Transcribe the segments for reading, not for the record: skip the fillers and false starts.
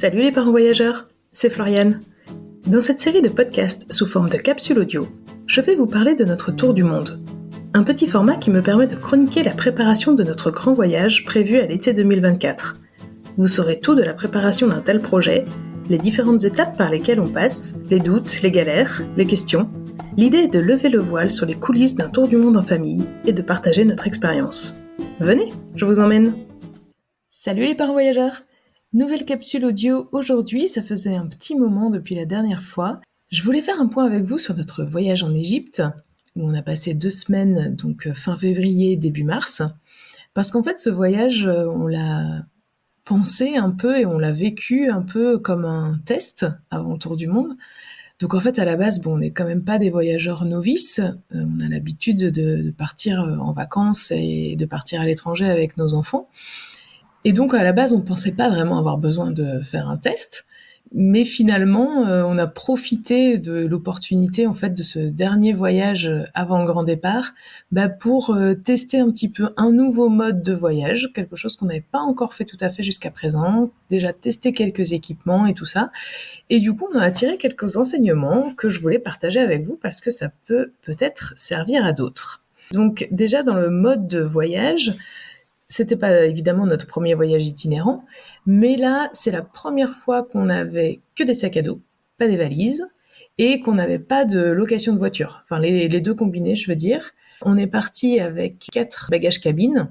Salut les parents voyageurs, c'est Floriane. Dans cette série de podcasts sous forme de capsules audio, je vais vous parler de notre tour du monde. Un petit format qui me permet de chroniquer la préparation de notre grand voyage prévu à l'été 2024. Vous saurez tout de la préparation d'un tel projet, les différentes étapes par lesquelles on passe, les doutes, les galères, les questions. L'idée est de lever le voile sur les coulisses d'un tour du monde en famille et de partager notre expérience. Venez, je vous emmène. Salut les parents voyageurs! Nouvelle capsule audio aujourd'hui, ça faisait un petit moment depuis la dernière fois. Je voulais faire un point avec vous sur notre voyage en Égypte, où on a passé 2 semaines, donc fin février, début mars. Parce qu'en fait, ce voyage, on l'a pensé un peu et on l'a vécu un peu comme un test avant le tour du monde. Donc en fait, à la base, on n'est quand même pas des voyageurs novices. On a l'habitude de partir en vacances et de partir à l'étranger avec nos enfants. Et donc, à la base, on ne pensait pas vraiment avoir besoin de faire un test. Mais finalement, on a profité de l'opportunité, en fait, de ce dernier voyage avant le grand départ, pour tester un petit peu un nouveau mode de voyage, quelque chose qu'on n'avait pas encore fait tout à fait jusqu'à présent, déjà tester quelques équipements et tout ça. Et du coup, on a tiré quelques enseignements que je voulais partager avec vous parce que ça peut peut-être servir à d'autres. Donc, déjà, dans le mode de voyage, c'était pas évidemment notre premier voyage itinérant, mais là, c'est la première fois qu'on n'avait que des sacs à dos, pas des valises, et qu'on n'avait pas de location de voiture. Enfin, les deux combinés, je veux dire. On est parti avec 4 bagages cabines.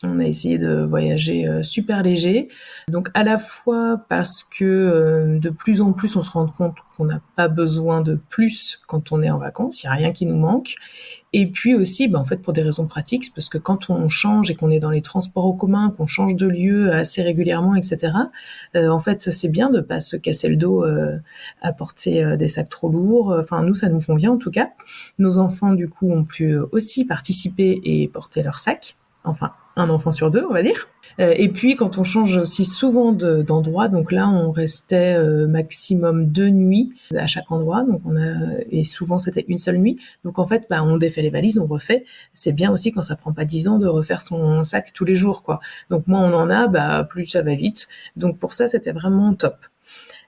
On a essayé de voyager super léger. Donc à la fois parce que de plus en plus on se rend compte qu'on n'a pas besoin de plus quand on est en vacances, il n'y a rien qui nous manque. Et puis aussi, en fait, pour des raisons pratiques, parce que quand on change et qu'on est dans les transports en commun, qu'on change de lieu assez régulièrement, etc., en fait, c'est bien de pas se casser le dos à porter des sacs trop lourds. Enfin, nous, ça nous convient en tout cas. Nos enfants, du coup, ont pu aussi participer et porter leurs sacs. Enfin, un enfant sur 2, on va dire. Et puis, quand on change aussi souvent d'endroit, donc là, on restait maximum 2 nuits à chaque endroit. Donc et souvent, c'était une seule nuit. Donc, en fait, on défait les valises, on refait. C'est bien aussi quand ça prend pas 10 ans de refaire son sac tous les jours, quoi. Donc, moins on en a, plus ça va vite. Donc, pour ça, c'était vraiment top.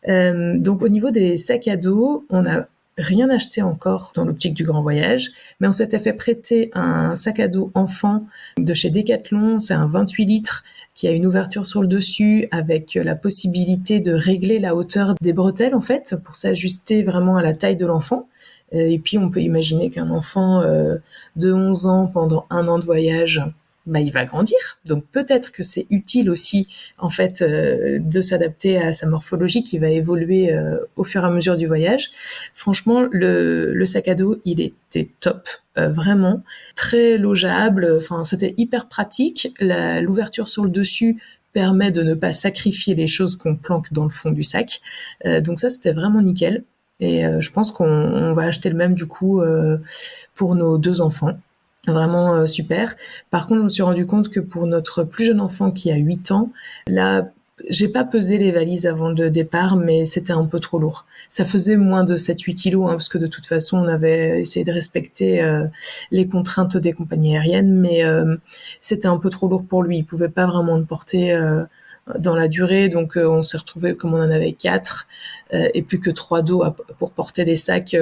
Donc, au niveau des sacs à dos, on a rien acheté encore dans l'optique du grand voyage, mais on s'était fait prêter un sac à dos enfant de chez Decathlon. C'est un 28 litres qui a une ouverture sur le dessus avec la possibilité de régler la hauteur des bretelles, en fait, pour s'ajuster vraiment à la taille de l'enfant. Et puis, on peut imaginer qu'un enfant de 11 ans, pendant 1 an de voyage, il va grandir. Donc peut-être que c'est utile aussi, en fait, de s'adapter à sa morphologie qui va évoluer au fur et à mesure du voyage. Franchement, le sac à dos, il était top, vraiment très logeable. Enfin, c'était hyper pratique. L'ouverture sur le dessus permet de ne pas sacrifier les choses qu'on planque dans le fond du sac. Donc ça, c'était vraiment nickel. Et je pense qu'on va acheter le même du coup pour nos 2 enfants. Vraiment super. Par contre, je me suis rendu compte que pour notre plus jeune enfant qui a 8 ans, là, j'ai pas pesé les valises avant le départ, mais c'était un peu trop lourd. Ça faisait moins de 7-8 kilos, parce que de toute façon, on avait essayé de respecter les contraintes des compagnies aériennes, mais c'était un peu trop lourd pour lui. Il pouvait pas vraiment le porter dans la durée, donc on s'est retrouvé comme on en avait 4 et plus que 3 dos pour porter des sacs.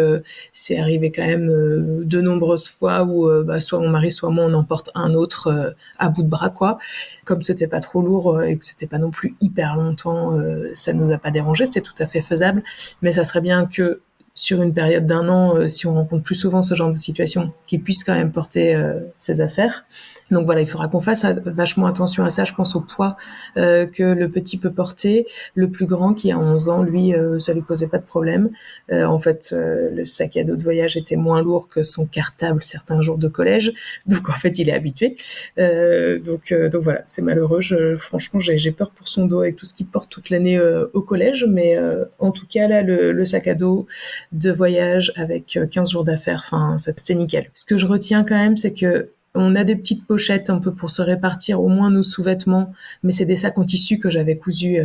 C'est arrivé quand même de nombreuses fois où soit mon mari soit moi on en porte un autre à bout de bras, quoi. Comme c'était pas trop lourd et que c'était pas non plus hyper longtemps, ça nous a pas dérangé, c'était tout à fait faisable, mais ça serait bien que sur une période d'1 an, si on rencontre plus souvent ce genre de situation, qu'il puisse quand même porter ses affaires. Donc voilà, il faudra qu'on fasse vachement attention à ça. Je pense au poids que le petit peut porter. Le plus grand, qui a 11 ans, lui, ça lui posait pas de problème. En fait, le sac à dos de voyage était moins lourd que son cartable certains jours de collège. Donc en fait, il est habitué. Donc voilà, c'est malheureux. Franchement, j'ai peur pour son dos avec tout ce qu'il porte toute l'année au collège. Mais en tout cas, là, le sac à dos de voyage avec 15 jours d'affaires, c'était nickel. Ce que je retiens quand même, c'est que On a des petites pochettes un peu pour se répartir au moins nos sous-vêtements, mais c'est des sacs en tissu que j'avais cousus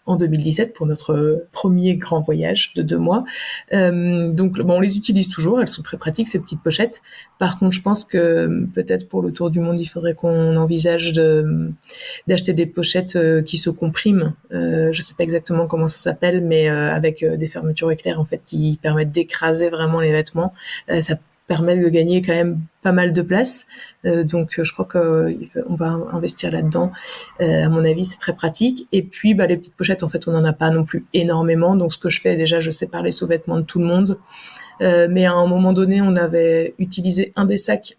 en 2017 pour notre premier grand voyage de 2 mois. Donc bon, on les utilise toujours, elles sont très pratiques ces petites pochettes. Par contre, je pense que peut-être pour le tour du monde, il faudrait qu'on envisage d'acheter des pochettes qui se compriment. Je sais pas exactement comment ça s'appelle, mais avec des fermetures éclairs en fait qui permettent d'écraser vraiment les vêtements. Ça permet de gagner quand même pas mal de place. Donc je crois qu'on va investir là-dedans. À mon avis, c'est très pratique. Et puis les petites pochettes, en fait, on n'en a pas non plus énormément. Donc ce que je fais, déjà, je sépare les sous-vêtements de tout le monde. Mais à un moment donné, on avait utilisé un des sacs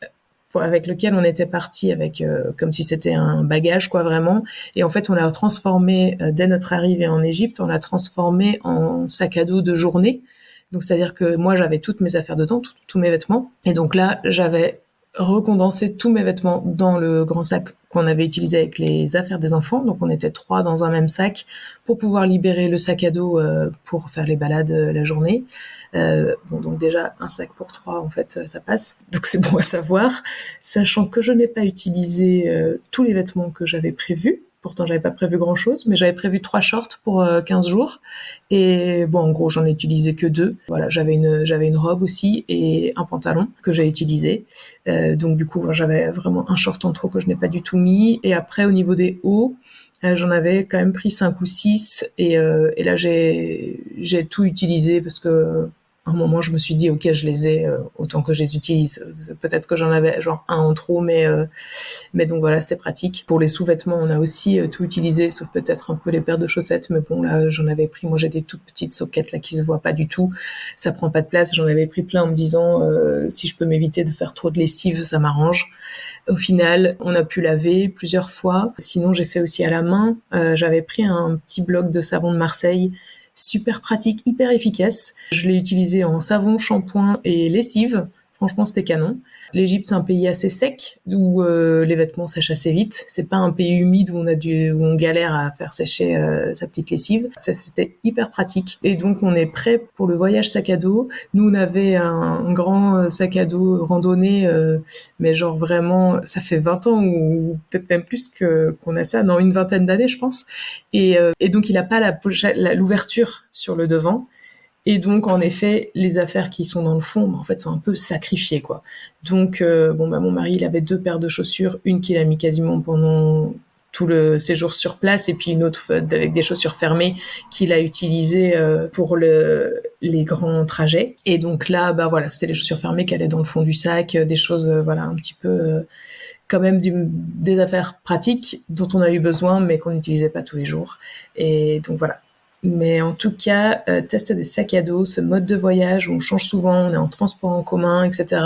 avec lequel on était parti avec comme si c'était un bagage quoi vraiment, et en fait on l'a transformé dès notre arrivée en Égypte, on l'a transformé en sac à dos de journée. Donc c'est-à-dire que moi j'avais toutes mes affaires dedans, tous mes vêtements, et donc là j'avais recondensé tous mes vêtements dans le grand sac qu'on avait utilisé avec les affaires des enfants. Donc on était 3 dans un même sac pour pouvoir libérer le sac à dos pour faire les balades la journée. Donc déjà un sac pour 3 en fait ça passe. Donc c'est bon à savoir, sachant que je n'ai pas utilisé tous les vêtements que j'avais prévus. Pourtant, j'avais pas prévu grand-chose, mais j'avais prévu 3 shorts pour 15 jours. Et bon, en gros, j'en ai utilisé que 2. Voilà, j'avais une robe aussi et un pantalon que j'ai utilisé. Donc du coup, j'avais vraiment un short en trop que je n'ai pas du tout mis. Et après, au niveau des hauts, j'en avais quand même pris 5 ou 6. Et là, j'ai tout utilisé parce que à un moment, je me suis dit, ok, je les ai autant que je les utilise. Peut-être que j'en avais genre un en trop, mais donc voilà, c'était pratique. Pour les sous-vêtements, on a aussi tout utilisé, sauf peut-être un peu les paires de chaussettes. Mais bon, là, j'en avais pris. Moi, j'ai des toutes petites soquettes là qui se voient pas du tout. Ça prend pas de place. J'en avais pris plein en me disant, si je peux m'éviter de faire trop de lessive, ça m'arrange. Au final, on a pu laver plusieurs fois. Sinon, j'ai fait aussi à la main. J'avais pris un petit bloc de savon de Marseille. Super pratique, hyper efficace. Je l'ai utilisé en savon, shampoing et lessive. Franchement, c'était canon. L'Égypte, c'est un pays assez sec où les vêtements sèchent assez vite. C'est pas un pays humide où on galère à faire sécher sa petite lessive. Ça, c'était hyper pratique. Et donc, on est prêt pour le voyage sac à dos. Nous, on avait un grand sac à dos randonnée, mais genre vraiment, ça fait 20 ans ou peut-être même plus qu'on a ça, dans une vingtaine d'années, je pense. Et donc, il a pas l'ouverture sur le devant. Et donc, en effet, les affaires qui sont dans le fond, en fait, sont un peu sacrifiées, quoi. Donc, mon mari, il avait 2 paires de chaussures, une qu'il a mis quasiment pendant tout le séjour sur place, et puis une autre avec des chaussures fermées qu'il a utilisées pour les grands trajets. Et donc là, voilà, c'était les chaussures fermées qui allaient dans le fond du sac, des choses, voilà, un petit peu quand même des affaires pratiques dont on a eu besoin, mais qu'on n'utilisait pas tous les jours. Et donc voilà. Mais en tout cas, tester des sacs à dos, ce mode de voyage où on change souvent, on est en transport en commun, etc.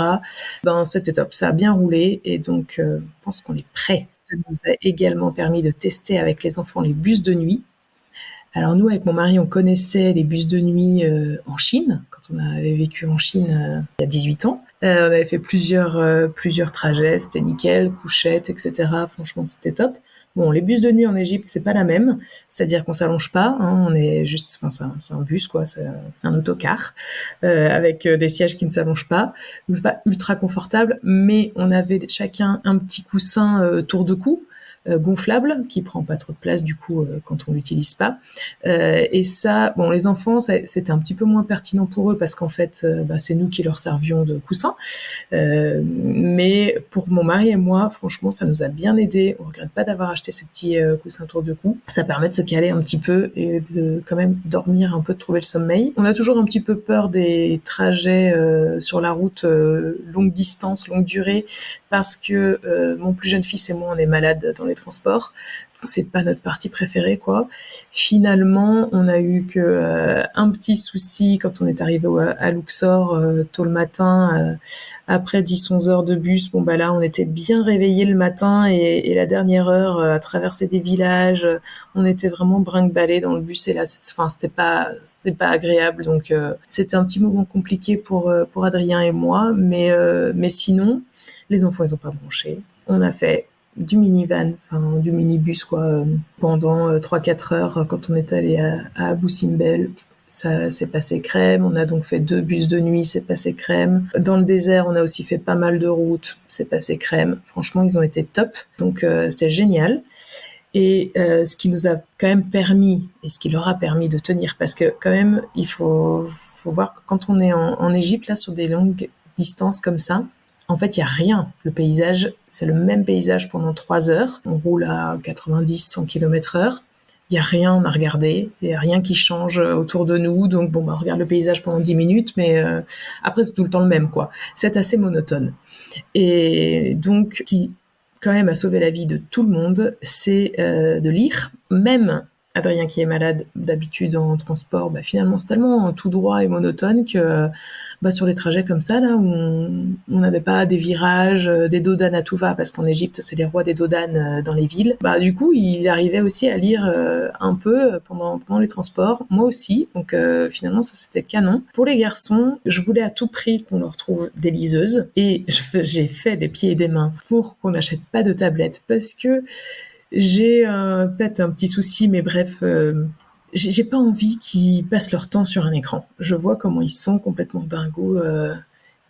C'était top, ça a bien roulé et donc je pense qu'on est prêt. Ça nous a également permis de tester avec les enfants les bus de nuit. Alors nous, avec mon mari, on connaissait les bus de nuit en Chine, quand on avait vécu en Chine il y a 18 ans. On avait fait plusieurs trajets, c'était nickel, couchettes, etc. Franchement, c'était top. Bon, les bus de nuit en Égypte, c'est pas la même. C'est-à-dire qu'on s'allonge pas, hein, on est juste, c'est un bus, quoi, c'est un autocar, avec des sièges qui ne s'allongent pas. Donc c'est pas ultra confortable, mais on avait chacun un petit coussin tour de cou, gonflable, qui prend pas trop de place du coup quand on l'utilise pas. Et ça, bon, les enfants, c'était un petit peu moins pertinent pour eux parce qu'en fait, c'est nous qui leur servions de coussin. Mais pour mon mari et moi, franchement, ça nous a bien aidé. On regrette pas d'avoir acheté ces petits coussins tour de cou. Ça permet de se caler un petit peu et de quand même dormir un peu, de trouver le sommeil. On a toujours un petit peu peur des trajets sur la route longue distance, longue durée, parce que mon plus jeune fils et moi, on est malades dans les transports. C'est pas notre partie préférée, quoi. Finalement, on a eu que un petit souci quand on est arrivé à Luxor tôt le matin, après 10-11 heures de bus. Bon, là, on était bien réveillés le matin et la dernière heure à traverser des villages, on était vraiment brinque-ballés dans le bus et là, c'était pas agréable. Donc, c'était un petit moment compliqué pour Adrien et moi, mais sinon, les enfants, ils ont pas bronché. On a fait du minivan, du minibus, quoi, pendant 3-4 heures quand on est allé à Abu Simbel. Ça s'est passé crème. On a donc fait 2 bus de nuit, c'est passé crème. Dans le désert, on a aussi fait pas mal de routes, c'est passé crème. Franchement, ils ont été top. Donc, c'était génial. Et ce qui nous a quand même permis, et ce qui leur a permis de tenir, parce que quand même, il faut voir que quand on est en Égypte, là, sur des longues distances comme ça, en fait, il n'y a rien. Le paysage, c'est le même paysage pendant 3 heures. On roule à 90-100 km/h. Il n'y a rien à regarder, il n'y a rien qui change autour de nous. Donc, on regarde le paysage pendant 10 minutes, mais après, c'est tout le temps le même, quoi. C'est assez monotone. Et donc, qui quand même a sauvé la vie de tout le monde, c'est de lire. Même Adrien qui est malade d'habitude en transport, finalement c'est tellement tout droit et monotone que sur les trajets comme ça, là, où on n'avait pas des virages, des dodanes à tout va, parce qu'en Égypte c'est les rois des dodanes dans les villes, du coup il arrivait aussi à lire un peu pendant les transports, moi aussi, donc finalement ça c'était canon. Pour les garçons, je voulais à tout prix qu'on leur trouve des liseuses, et j'ai fait des pieds et des mains pour qu'on n'achète pas de tablettes, parce que j'ai peut-être un petit souci, mais bref, j'ai pas envie qu'ils passent leur temps sur un écran. Je vois comment ils sont complètement dingos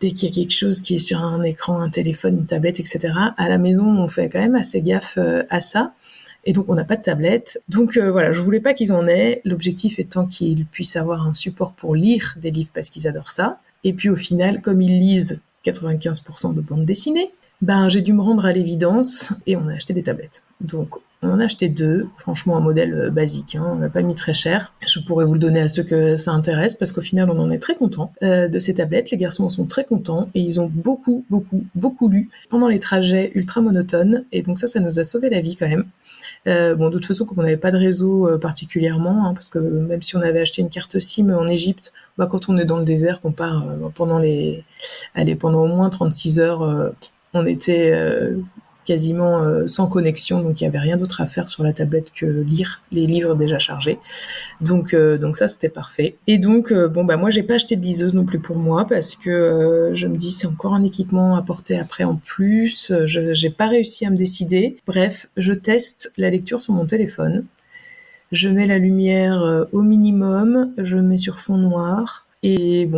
dès qu'il y a quelque chose qui est sur un écran, un téléphone, une tablette, etc. À la maison, on fait quand même assez gaffe à ça. Et donc, on n'a pas de tablette. Donc, voilà, je voulais pas qu'ils en aient. L'objectif étant qu'ils puissent avoir un support pour lire des livres parce qu'ils adorent ça. Et puis, au final, comme ils lisent 95% de bande dessinée, j'ai dû me rendre à l'évidence et on a acheté des tablettes. Donc, on en a acheté 2, franchement un modèle basique, on n'a pas mis très cher. Je pourrais vous le donner à ceux que ça intéresse parce qu'au final, on en est très contents de ces tablettes. Les garçons en sont très contents et ils ont beaucoup, beaucoup, beaucoup lu pendant les trajets ultra monotones. Et donc ça nous a sauvé la vie quand même. De toute façon, comme on n'avait pas de réseau particulièrement, parce que même si on avait acheté une carte SIM en Égypte, quand on est dans le désert, qu'on part pendant au moins 36 heures, on était quasiment sans connexion, donc il n'y avait rien d'autre à faire sur la tablette que lire les livres déjà chargés. Donc ça, c'était parfait. Et donc, moi, j'ai pas acheté de liseuse non plus pour moi, parce que je me dis, c'est encore un équipement à porter après en plus. J'ai pas réussi à me décider. Bref, je teste la lecture sur mon téléphone. Je mets la lumière au minimum, je mets sur fond noir, et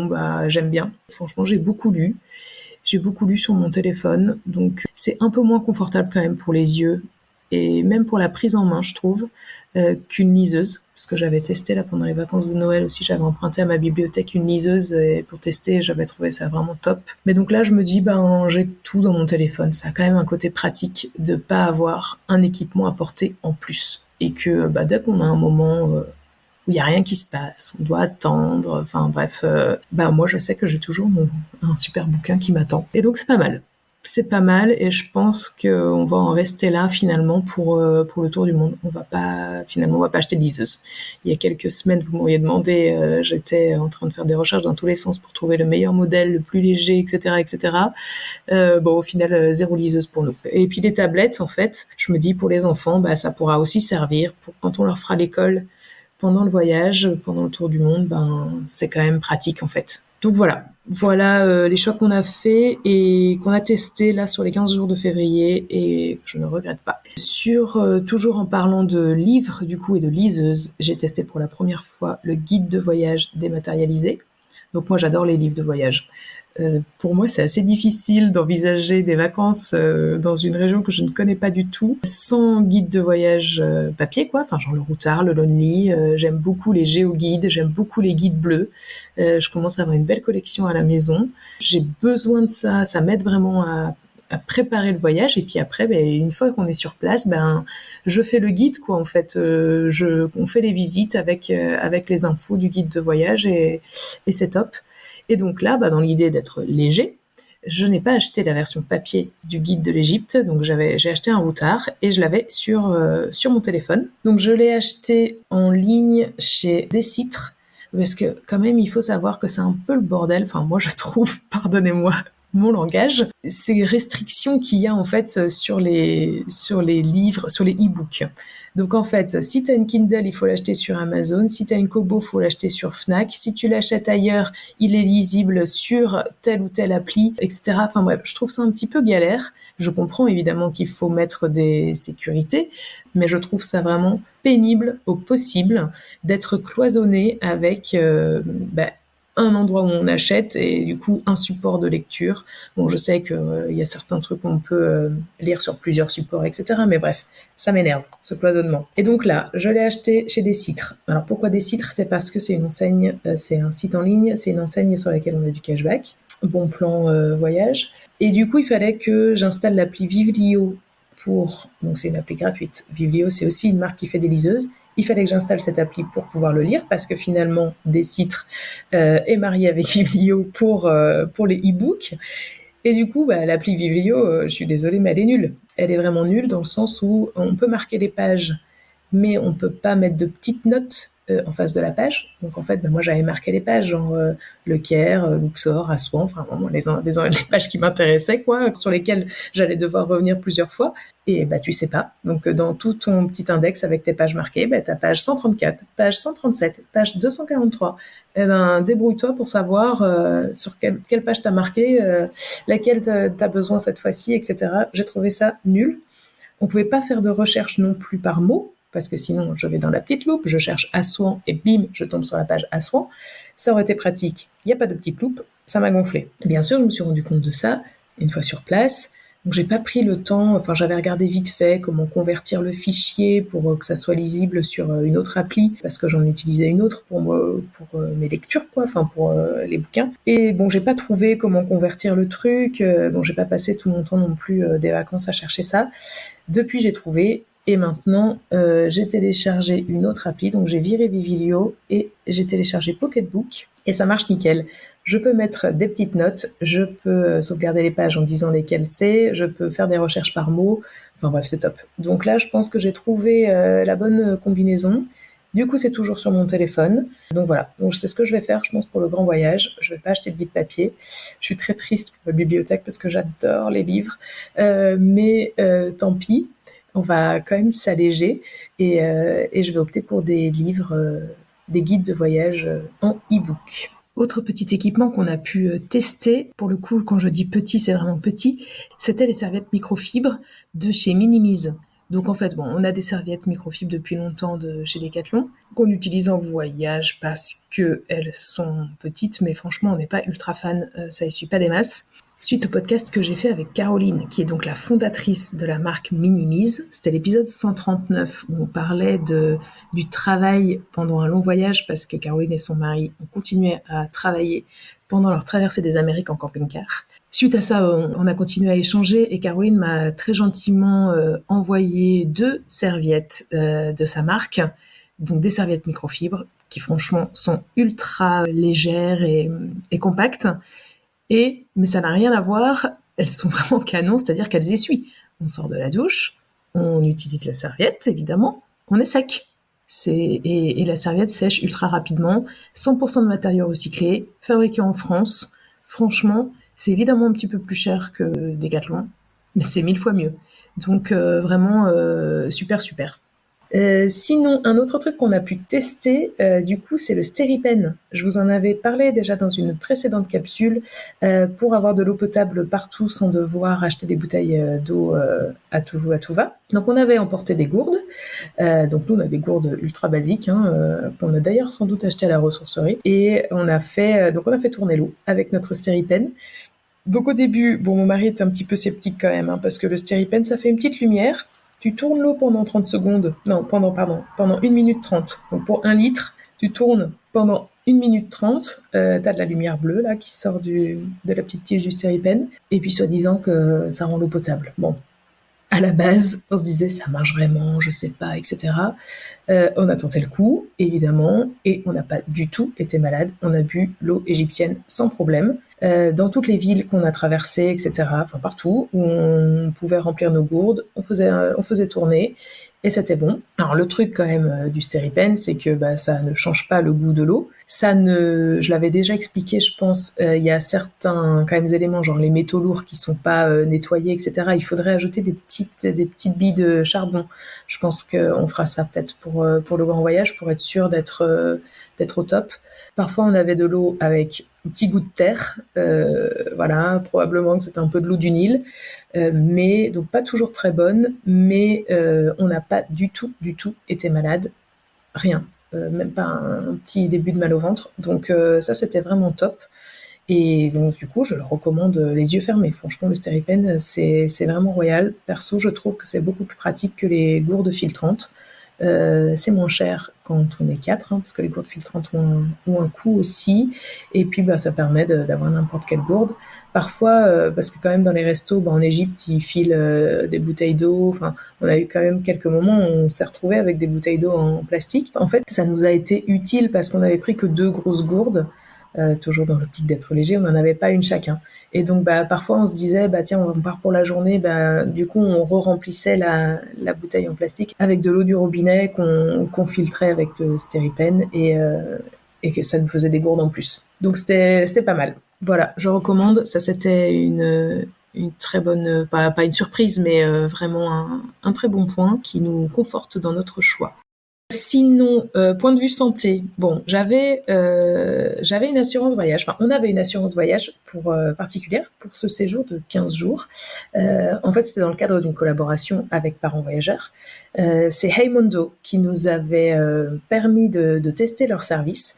j'aime bien. Franchement, j'ai beaucoup lu. J'ai beaucoup lu sur mon téléphone, donc c'est un peu moins confortable quand même pour les yeux et même pour la prise en main, je trouve, qu'une liseuse. Parce que j'avais testé là pendant les vacances de Noël aussi, j'avais emprunté à ma bibliothèque une liseuse et pour tester, j'avais trouvé ça vraiment top. Mais donc là, je me dis, j'ai tout dans mon téléphone. Ça a quand même un côté pratique de pas avoir un équipement à porter en plus. Et que dès qu'on a un moment où il n'y a rien qui se passe, on doit attendre, enfin bref, moi je sais que j'ai toujours un super bouquin qui m'attend. Et donc c'est pas mal. C'est pas mal et je pense qu'on va en rester là finalement pour le tour du monde. On va pas acheter de liseuse. Il y a quelques semaines, vous m'auriez demandé, j'étais en train de faire des recherches dans tous les sens pour trouver le meilleur modèle, le plus léger, etc., etc. Au final, 0 liseuse pour nous. Et puis les tablettes, en fait, je me dis pour les enfants, ça pourra aussi servir pour quand on leur fera l'école pendant le voyage, pendant le tour du monde, c'est quand même pratique en fait. Donc voilà les choix qu'on a fait et qu'on a testés là sur les 15 jours de février et je ne regrette pas. Toujours en parlant de livres du coup et de liseuses, j'ai testé pour la première fois le guide de voyage dématérialisé. Donc moi j'adore les livres de voyage. Pour moi, c'est assez difficile d'envisager des vacances dans une région que je ne connais pas du tout, sans guide de voyage papier, quoi. Enfin, genre le Routard, le Lonely. J'aime beaucoup les géoguides, j'aime beaucoup les guides bleus. Je commence à avoir une belle collection à la maison. J'ai besoin de ça. Ça m'aide vraiment à préparer le voyage. Et puis après, une fois qu'on est sur place, je fais le guide, quoi. En fait, on fait les visites avec les infos du guide de voyage et c'est top. Et donc là, dans l'idée d'être léger, je n'ai pas acheté la version papier du guide de l'Égypte, donc j'ai acheté un Routard et je l'avais sur mon téléphone. Donc je l'ai acheté en ligne chez Décitre, parce que quand même il faut savoir que c'est un peu le bordel, enfin moi je trouve, pardonnez-moi mon langage, ces restrictions qu'il y a en fait sur les livres, sur les e-books. Donc en fait, si tu as une Kindle, il faut l'acheter sur Amazon. Si tu as une Kobo, il faut l'acheter sur Fnac. Si tu l'achètes ailleurs, il est lisible sur telle ou telle appli, etc. Enfin bref, je trouve ça un petit peu galère. Je comprends évidemment qu'il faut mettre des sécurités, mais je trouve ça vraiment pénible au possible d'être cloisonné avec un endroit où on achète et du coup un support de lecture. Bon, je sais qu'il y a certains trucs qu'on peut lire sur plusieurs supports, etc. Mais bref, ça m'énerve, ce cloisonnement. Et donc là, je l'ai acheté chez Décitre. Alors pourquoi Décitre ? C'est parce que c'est une enseigne, c'est un site en ligne, c'est une enseigne sur laquelle on a du cashback, bon plan voyage. Et du coup, il fallait que j'installe l'appli Vivlio donc c'est une appli gratuite. Vivlio, c'est aussi une marque qui fait des liseuses. Il fallait que j'installe cette appli pour pouvoir le lire parce que finalement, Décitre est marié avec Vivlio pour les e-books. Et du coup, l'appli Vivlio, je suis désolée, mais elle est nulle. Elle est vraiment nulle dans le sens où on peut marquer les pages, mais on peut pas mettre de petites notes en face de la page. Donc en fait, moi j'avais marqué les pages, genre Le Caire, Luxor, Assouan, enfin vraiment les pages qui m'intéressaient, quoi, sur lesquelles j'allais devoir revenir plusieurs fois. Et tu sais pas. Donc dans tout ton petit index avec tes pages marquées, t'as page 134, page 137, page 243. Débrouille-toi pour savoir sur quelle page t'as marqué, laquelle t'as besoin cette fois-ci, etc. J'ai trouvé ça nul. On pouvait pas faire de recherche non plus par mots, parce que sinon je vais dans la petite loupe, je cherche Assouan et bim, je tombe sur la page Assouan. Ça aurait été pratique. Il n'y a pas de petite loupe, ça m'a gonflé. Bien sûr, je me suis rendu compte de ça une fois sur place. Donc j'ai pas pris le temps, enfin j'avais regardé vite fait comment convertir le fichier pour que ça soit lisible sur une autre appli, parce que j'en utilisais une autre pour mes lectures, quoi, enfin pour les bouquins. Et bon, j'ai pas trouvé comment convertir le truc, bon j'ai pas passé tout mon temps non plus des vacances à chercher ça. Depuis j'ai trouvé, et maintenant j'ai téléchargé une autre appli, donc j'ai viré Vivlio et j'ai téléchargé Pocketbook, et ça marche nickel. Je peux mettre des petites notes, je peux sauvegarder les pages en disant lesquelles c'est, je peux faire des recherches par mots, enfin bref, c'est top. Donc là, je pense que j'ai trouvé la bonne combinaison. Du coup, c'est toujours sur mon téléphone. Donc voilà, donc c'est ce que je vais faire, je pense, pour le grand voyage. Je vais pas acheter de livres papier. Je suis très triste pour la bibliothèque parce que j'adore les livres. Mais tant pis, on va quand même s'alléger et je vais opter pour des livres, des guides de voyage en e-book. Autre petit équipement qu'on a pu tester, pour le coup, quand je dis petit, c'est vraiment petit, c'était les serviettes microfibres de chez Minimise. Donc en fait, on a des serviettes microfibres depuis longtemps de chez Decathlon, qu'on utilise en voyage parce qu'elles sont petites, mais franchement, on n'est pas ultra fan, ça essuie pas des masses. Suite au podcast que j'ai fait avec Caroline, qui est donc la fondatrice de la marque Minimise. C'était l'épisode 139 où on parlait du travail pendant un long voyage parce que Caroline et son mari ont continué à travailler pendant leur traversée des Amériques en camping-car. Suite à ça, on a continué à échanger et Caroline m'a très gentiment envoyé 2 serviettes de sa marque, donc des serviettes microfibres qui franchement sont ultra légères et compactes. Mais ça n'a rien à voir, elles sont vraiment canon, c'est-à-dire qu'elles essuient. On sort de la douche, on utilise la serviette, évidemment, on est sec. Et la serviette sèche ultra rapidement, 100% de matériaux recyclés, fabriqués en France. Franchement, c'est évidemment un petit peu plus cher que Decathlon, mais c'est 1000 fois mieux. Donc vraiment super, super. Sinon, un autre truc qu'on a pu tester, du coup, c'est le Stéripen. Je vous en avais parlé déjà dans une précédente capsule, pour avoir de l'eau potable partout sans devoir acheter des bouteilles d'eau à tout va. Donc on avait emporté des gourdes, donc nous on a des gourdes ultra basiques, qu'on a d'ailleurs sans doute acheté à la ressourcerie, et on a fait tourner l'eau avec notre Stéripen. Donc au début, mon mari était un petit peu sceptique quand même, parce que le Stéripen ça fait une petite lumière. Tu tournes l'eau pendant 30 secondes. Non, pendant 1 minute 30. Donc pour 1 litre, tu tournes pendant 1 minute 30. T'as de la lumière bleue là qui sort de la petite tige du Stéripen. Et puis soi-disant que ça rend l'eau potable. Bon, à la base, on se disait ça marche vraiment, je sais pas, etc. On a tenté le coup, évidemment, et on n'a pas du tout été malade. On a bu l'eau égyptienne sans problème. Dans toutes les villes qu'on a traversées, etc., enfin partout, où on pouvait remplir nos gourdes, on faisait tourner, et c'était bon. Alors le truc quand même du stéripen, c'est que ça ne change pas le goût de l'eau. Je l'avais déjà expliqué, je pense, il y a certains quand même éléments, genre les métaux lourds qui sont pas nettoyés, etc. Il faudrait ajouter des petites billes de charbon. Je pense qu'on fera ça peut-être pour le grand voyage, pour être sûr d'être au top. Parfois, on avait de l'eau avec un petit goût de terre, voilà, probablement que c'était un peu de l'eau du Nil, mais donc pas toujours très bonne, mais on n'a pas du tout été malade, rien, même pas un petit début de mal au ventre, donc ça c'était vraiment top. Et donc du coup, je le recommande les yeux fermés. Franchement, le stéripen, c'est vraiment royal. Perso, je trouve que c'est beaucoup plus pratique que les gourdes filtrantes. C'est moins cher quand on est 4, parce que les gourdes filtrantes ont un coût aussi. Et puis, ça permet d'avoir n'importe quelle gourde. Parfois, parce que quand même dans les restos, en Égypte, ils filent des bouteilles d'eau. Enfin, on a eu quand même quelques moments où on s'est retrouvé avec des bouteilles d'eau en plastique. En fait, ça nous a été utile parce qu'on avait pris que 2 grosses gourdes. Toujours dans l'optique d'être léger, on n'en avait pas une chacun. Et donc parfois on se disait tiens, on part pour la journée, du coup on re-remplissait la bouteille en plastique avec de l'eau du robinet qu'on filtrait avec le stéripen et que ça nous faisait des gourdes en plus. Donc c'était pas mal. Voilà, je recommande. Ça c'était une très bonne, pas une surprise, mais vraiment un très bon point qui nous conforte dans notre choix. Sinon, point de vue santé, j'avais une assurance voyage. Enfin, on avait une assurance voyage particulière pour ce séjour de 15 jours. En fait, c'était dans le cadre d'une collaboration avec Parents Voyageurs. C'est Heymondo qui nous avait permis de tester leur service.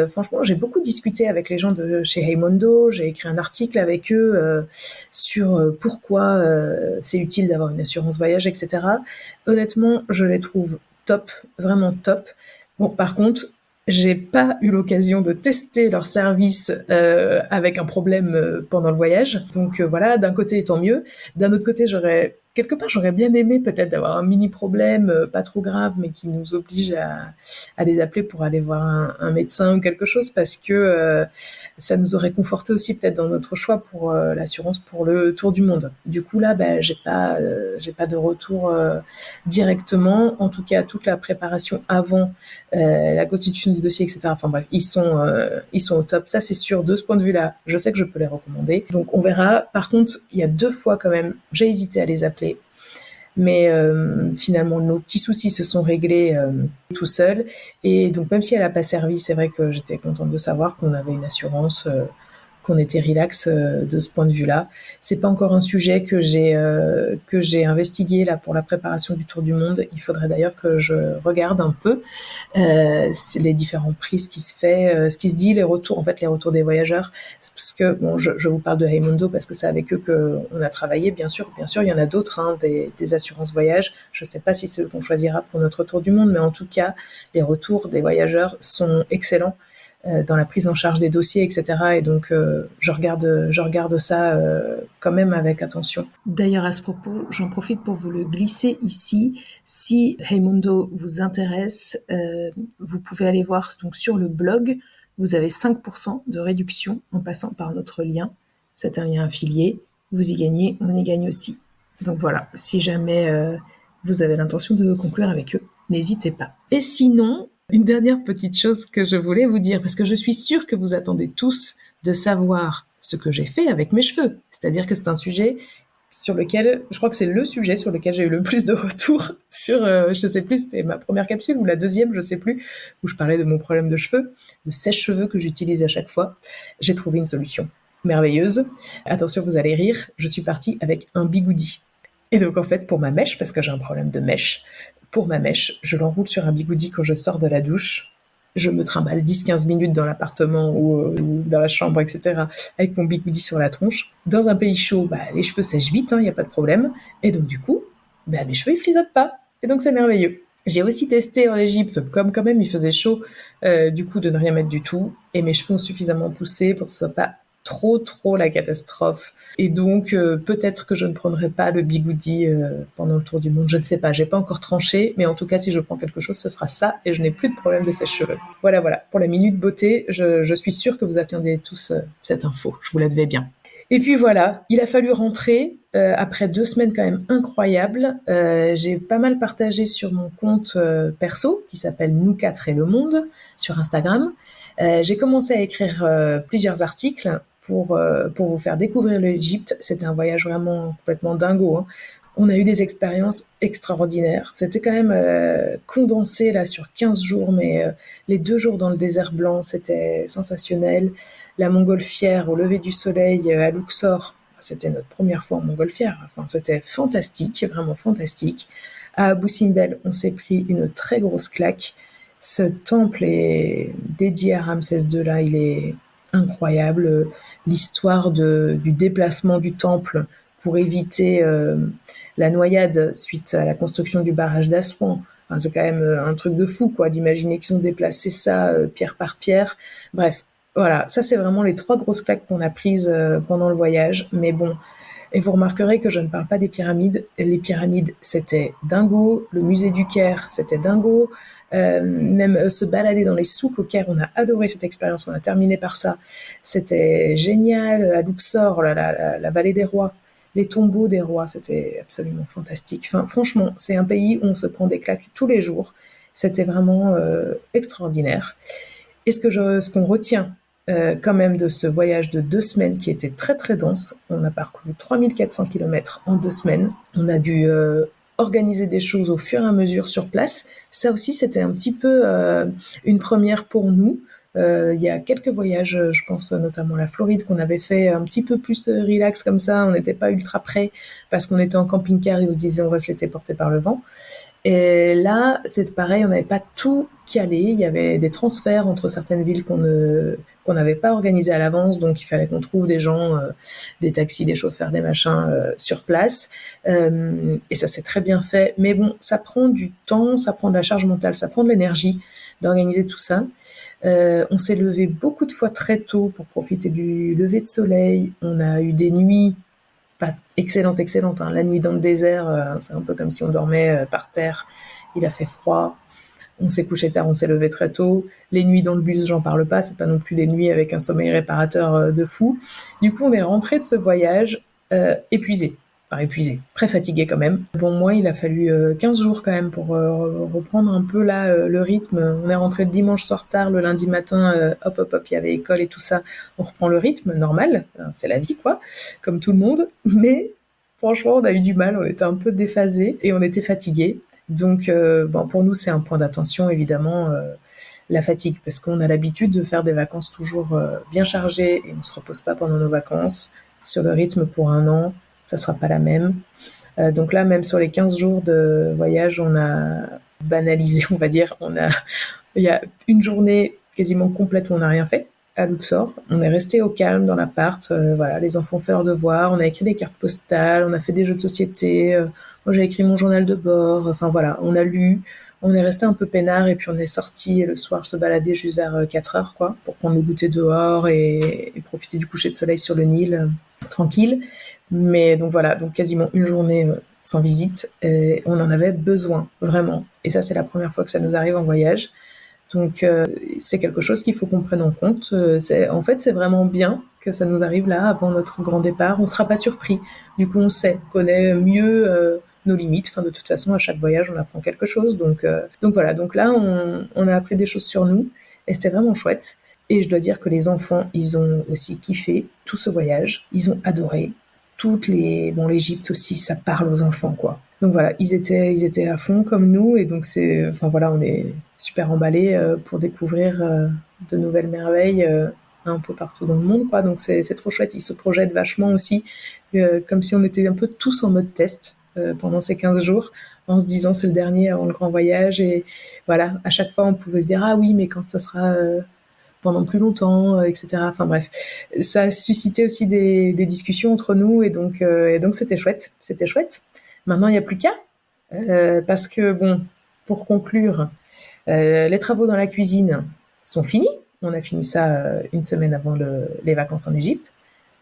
Franchement, j'ai beaucoup discuté avec les gens de chez Heymondo. J'ai écrit un article avec eux sur pourquoi c'est utile d'avoir une assurance voyage, etc. Honnêtement, je les trouve top, vraiment top. Bon, par contre, j'ai pas eu l'occasion de tester leur service avec un problème pendant le voyage. Donc voilà, d'un côté, tant mieux. D'un autre côté, j'aurais bien aimé peut-être d'avoir un mini problème, pas trop grave, mais qui nous oblige à les appeler pour aller voir un médecin ou quelque chose, parce que ça nous aurait conforté aussi peut-être dans notre choix pour l'assurance pour le tour du monde. Du coup là, j'ai pas de retour directement. En tout cas, toute la préparation avant la constitution du dossier, etc. Enfin bref, ils sont au top. Ça c'est sûr. De ce point de vue-là, je sais que je peux les recommander. Donc on verra. Par contre, il y a 2 fois quand même, j'ai hésité à les appeler. Mais finalement, nos petits soucis se sont réglés tout seuls. Et donc, même si elle n'a pas servi, c'est vrai que j'étais contente de savoir qu'on avait une assurance, qu'on était relax de ce point de vue-là. C'est pas encore un sujet que j'ai investigué là pour la préparation du Tour du Monde. Il faudrait d'ailleurs que je regarde un peu les différents prix, ce qui se fait, ce qui se dit, les retours des voyageurs. C'est parce que je vous parle de Heymondo parce que c'est avec eux qu'on a travaillé. Bien sûr, il y en a d'autres, des assurances voyage. Je sais pas si c'est eux qu'on choisira pour notre Tour du Monde, mais en tout cas, les retours des voyageurs sont excellents dans la prise en charge des dossiers, etc. Et donc, je regarde ça quand même avec attention. D'ailleurs, à ce propos, j'en profite pour vous le glisser ici. Si Heymondo vous intéresse, vous pouvez aller voir donc sur le blog. Vous avez 5% de réduction en passant par notre lien. C'est un lien affilié. Vous y gagnez, on y gagne aussi. Donc voilà, si jamais vous avez l'intention de conclure avec eux, n'hésitez pas. Et sinon, une dernière petite chose que je voulais vous dire, parce que je suis sûre que vous attendez tous de savoir ce que j'ai fait avec mes cheveux. C'est-à-dire que c'est un sujet sur lequel, je crois que c'est le sujet sur lequel j'ai eu le plus de retours sur, je sais plus, c'était ma première capsule ou la deuxième, je sais plus, où je parlais de mon problème de cheveux, de sèche-cheveux que j'utilise à chaque fois. J'ai trouvé une solution merveilleuse. Attention, vous allez rire, je suis partie avec un bigoudi. Et donc en fait, pour ma mèche, parce que j'ai un problème de mèche, pour ma mèche, je l'enroule sur un bigoudi quand je sors de la douche. Je me trimballe 10-15 minutes dans l'appartement ou dans la chambre, etc. avec mon bigoudi sur la tronche. Dans un pays chaud, les cheveux sèchent vite, il n'y a pas de problème. Et donc du coup, mes cheveux, ils frisotent pas. Et donc c'est merveilleux. J'ai aussi testé en Égypte, comme quand même il faisait chaud, du coup de ne rien mettre du tout. Et mes cheveux ont suffisamment poussé pour que ce soit pas trop la catastrophe. Et donc, peut-être que je ne prendrai pas le bigoudi pendant le tour du monde. Je ne sais pas, j'ai pas encore tranché, mais en tout cas, si je prends quelque chose, ce sera ça, et je n'ai plus de problème de sèche-cheveux. Voilà. Pour la minute beauté, je suis sûre que vous attendez tous cette info. Je vous la devais bien. Et puis voilà, il a fallu rentrer après 2 semaines quand même incroyables. J'ai pas mal partagé sur mon compte perso qui s'appelle Nous 4 et le monde sur Instagram. J'ai commencé à écrire plusieurs articles pour vous faire découvrir l'Égypte. C'était un voyage vraiment complètement dingo, hein. On a eu des expériences extraordinaires. C'était quand même condensé là sur 15 jours, mais les 2 jours dans le désert blanc, c'était sensationnel. La montgolfière au lever du soleil à Luxor, c'était notre première fois en montgolfière. Enfin, c'était fantastique, vraiment fantastique. À Abu Simbel, on s'est pris une très grosse claque. Ce temple est dédié à Ramsès II, là, il est incroyable. L'histoire du déplacement du temple pour éviter la noyade suite à la construction du barrage d'Assouan. Enfin, c'est quand même un truc de fou, quoi, d'imaginer qu'ils ont déplacé ça pierre par pierre. Bref, voilà, ça c'est vraiment les 3 grosses claques qu'on a prises pendant le voyage. Mais bon, et vous remarquerez que je ne parle pas des pyramides. Les pyramides, c'était dingo. Le musée du Caire, c'était dingo. Même se balader dans les souks au Caire, on a adoré cette expérience. On a terminé par ça. C'était génial. À Luxor, la vallée des rois, les tombeaux des rois, c'était absolument fantastique. Enfin, franchement, c'est un pays où on se prend des claques tous les jours. C'était vraiment extraordinaire. Et ce qu'on retient quand même de ce voyage de 2 semaines qui était très très dense, on a parcouru 3400 km en 2 semaines. On a dû organiser des choses au fur et à mesure sur place. Ça aussi, c'était un petit peu une première pour nous. Il y a quelques voyages, je pense notamment la Floride, qu'on avait fait un petit peu plus relax comme ça. On n'était pas ultra prêts parce qu'on était en camping-car et on se disait on va se laisser porter par le vent. Et là, c'est pareil, on n'avait pas tout calé. Il y avait des transferts entre certaines villes qu'on n'avait pas organisées à l'avance, donc il fallait qu'on trouve des gens, des taxis, des chauffeurs, des machins sur place. Et ça s'est très bien fait. Mais bon, ça prend du temps, ça prend de la charge mentale, ça prend de l'énergie d'organiser tout ça. On s'est levé beaucoup de fois très tôt pour profiter du lever de soleil. On a eu des nuits pas excellente, hein. La nuit dans le désert, c'est un peu comme si on dormait par terre. Il a fait froid. On s'est couché tard, on s'est levé très tôt. Les nuits dans le bus, j'en parle pas. C'est pas non plus des nuits avec un sommeil réparateur de fou. Du coup, on est rentré de ce voyage épuisé. Enfin, épuisé, très fatigué quand même. Bon, moi, il a fallu 15 jours quand même pour reprendre un peu là le rythme. On est rentré le dimanche soir tard, le lundi matin, hop, il y avait école et tout ça. On reprend le rythme normal, c'est la vie quoi, comme tout le monde. Mais franchement, on a eu du mal, on était un peu déphasés et on était fatigués. Donc, bon, pour nous, c'est un point d'attention évidemment. La fatigue, parce qu'on a l'habitude de faire des vacances toujours bien chargées et on ne se repose pas pendant nos vacances. Sur le rythme pour 1 an, ça sera pas la même. Donc là, même sur les 15 jours de voyage, on a banalisé, on va dire. Il y a une journée quasiment complète où on n'a rien fait à Luxor. On est resté au calme dans l'appart. Voilà, les enfants ont fait leurs devoirs. On a écrit des cartes postales. On a fait des jeux de société. Moi, j'ai écrit mon journal de bord. Enfin voilà, on a lu. On est resté un peu peinard et puis on est sorti le soir se balader juste vers 4 heures, quoi, pour prendre le goûter dehors et profiter du coucher de soleil sur le Nil, tranquille. Mais donc voilà, donc quasiment une journée sans visite. Et on en avait besoin, vraiment. Et ça, c'est la première fois que ça nous arrive en voyage. Donc c'est quelque chose qu'il faut qu'on prenne en compte. En fait, c'est vraiment bien que ça nous arrive là, avant notre grand départ. On ne sera pas surpris. Du coup, on connaît mieux nos limites. Enfin, de toute façon, à chaque voyage, on apprend quelque chose. Donc voilà, donc là, on a appris des choses sur nous. Et c'était vraiment chouette. Et je dois dire que les enfants, ils ont aussi kiffé tout ce voyage. Ils ont adoré. L'Égypte aussi, ça parle aux enfants, quoi. Donc voilà, ils étaient à fond comme nous, et donc voilà, on est super emballés pour découvrir de nouvelles merveilles un peu partout dans le monde, quoi. Donc c'est trop chouette. Ils se projettent vachement aussi, comme si on était un peu tous en mode test pendant ces 15 jours, en se disant c'est le dernier avant le grand voyage, et voilà, à chaque fois on pouvait se dire ah oui, mais quand ça sera pendant plus longtemps, etc. Enfin bref, ça a suscité aussi des discussions entre nous, et donc c'était chouette. C'était chouette. Maintenant, il n'y a plus qu'à, parce que bon, pour conclure, les travaux dans la cuisine sont finis. On a fini ça 1 semaine avant les vacances en Égypte.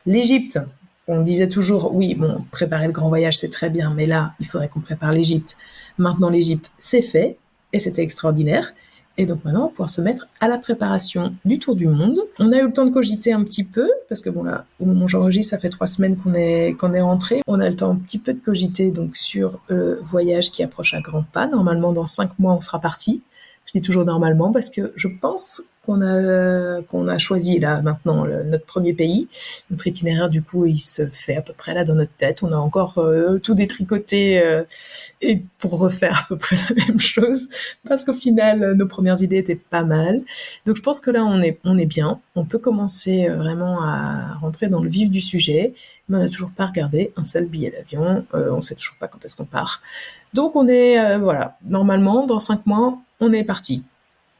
L'Égypte, on disait toujours, oui, bon, préparer le grand voyage, c'est très bien, mais là, il faudrait qu'on prépare l'Égypte. Maintenant, l'Égypte, c'est fait, et c'était extraordinaire. Et donc maintenant, on va pouvoir se mettre à la préparation du tour du monde. On a eu le temps de cogiter un petit peu, parce que bon là, au moment où j'enregistre, ça fait 3 semaines qu'on est rentré. On a le temps un petit peu de cogiter donc sur le voyage qui approche à grands pas. Normalement, dans 5 mois, on sera parti. Je dis toujours normalement parce que je pense qu'on a choisi là maintenant notre premier pays. Notre itinéraire du coup il se fait à peu près là dans notre tête. On a encore tout détricoté et pour refaire à peu près la même chose parce qu'au final nos premières idées étaient pas mal. Donc je pense que là on est bien. On peut commencer vraiment à rentrer dans le vif du sujet. Mais on n'a toujours pas regardé un seul billet d'avion. On sait toujours pas quand est-ce qu'on part. Donc on est voilà, normalement dans 5 mois on est parti.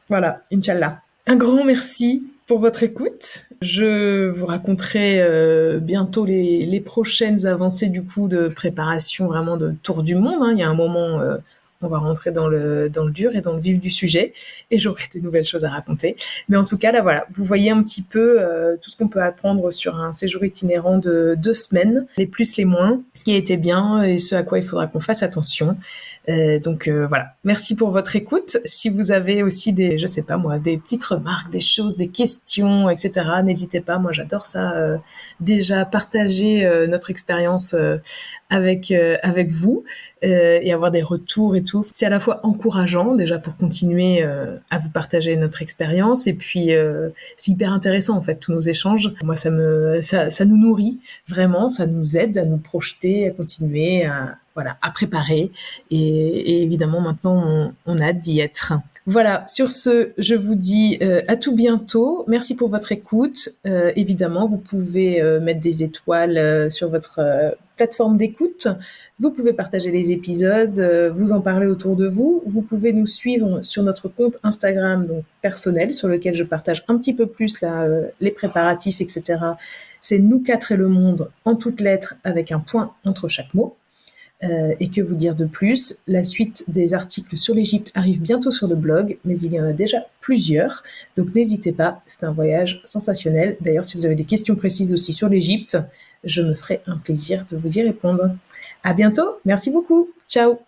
Voilà, Inch'Allah. Un grand merci pour votre écoute. Je vous raconterai bientôt les prochaines avancées du coup de préparation vraiment de tour du monde. Il y a un moment, on va rentrer dans le dur et dans le vif du sujet et j'aurai des nouvelles choses à raconter. Mais en tout cas, là voilà, vous voyez un petit peu tout ce qu'on peut apprendre sur un séjour itinérant de 2 semaines, les plus, les moins, ce qui a été bien et ce à quoi il faudra qu'on fasse attention. Donc voilà, merci pour votre écoute. Si vous avez aussi des petites remarques, des choses, des questions, etc., n'hésitez pas. Moi, j'adore ça. Déjà partager notre expérience avec vous et avoir des retours et tout. C'est à la fois encourageant déjà pour continuer à vous partager notre expérience et puis c'est hyper intéressant en fait tous nos échanges. Moi, ça nous nourrit vraiment, ça nous aide à nous projeter, à continuer à préparer et évidemment maintenant on a hâte d'y être. Voilà, sur ce, je vous dis à tout bientôt. Merci pour votre écoute. Évidemment, vous pouvez mettre des étoiles sur votre plateforme d'écoute. Vous pouvez partager les épisodes, vous en parler autour de vous. Vous pouvez nous suivre sur notre compte Instagram donc personnel, sur lequel je partage un petit peu plus là, les préparatifs, etc. C'est Nous 4 et le monde en toutes lettres avec un point entre chaque mot. Et que vous dire de plus? La suite des articles sur l'Égypte arrive bientôt sur le blog, mais il y en a déjà plusieurs, donc n'hésitez pas, c'est un voyage sensationnel. D'ailleurs, si vous avez des questions précises aussi sur l'Égypte, je me ferai un plaisir de vous y répondre. À bientôt, merci beaucoup, ciao!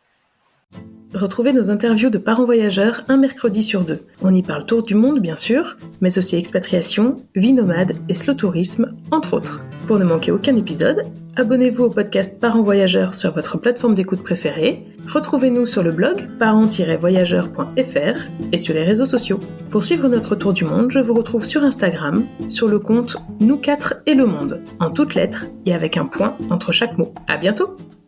Retrouvez nos interviews de parents voyageurs un mercredi sur 2. On y parle tour du monde, bien sûr, mais aussi expatriation, vie nomade et slow tourisme, entre autres. Pour ne manquer aucun épisode, abonnez-vous au podcast Parents Voyageurs sur votre plateforme d'écoute préférée. Retrouvez-nous sur le blog parents-voyageurs.fr et sur les réseaux sociaux. Pour suivre notre tour du monde, je vous retrouve sur Instagram, sur le compte Nous 4 et le monde, en toutes lettres et avec un point entre chaque mot. À bientôt!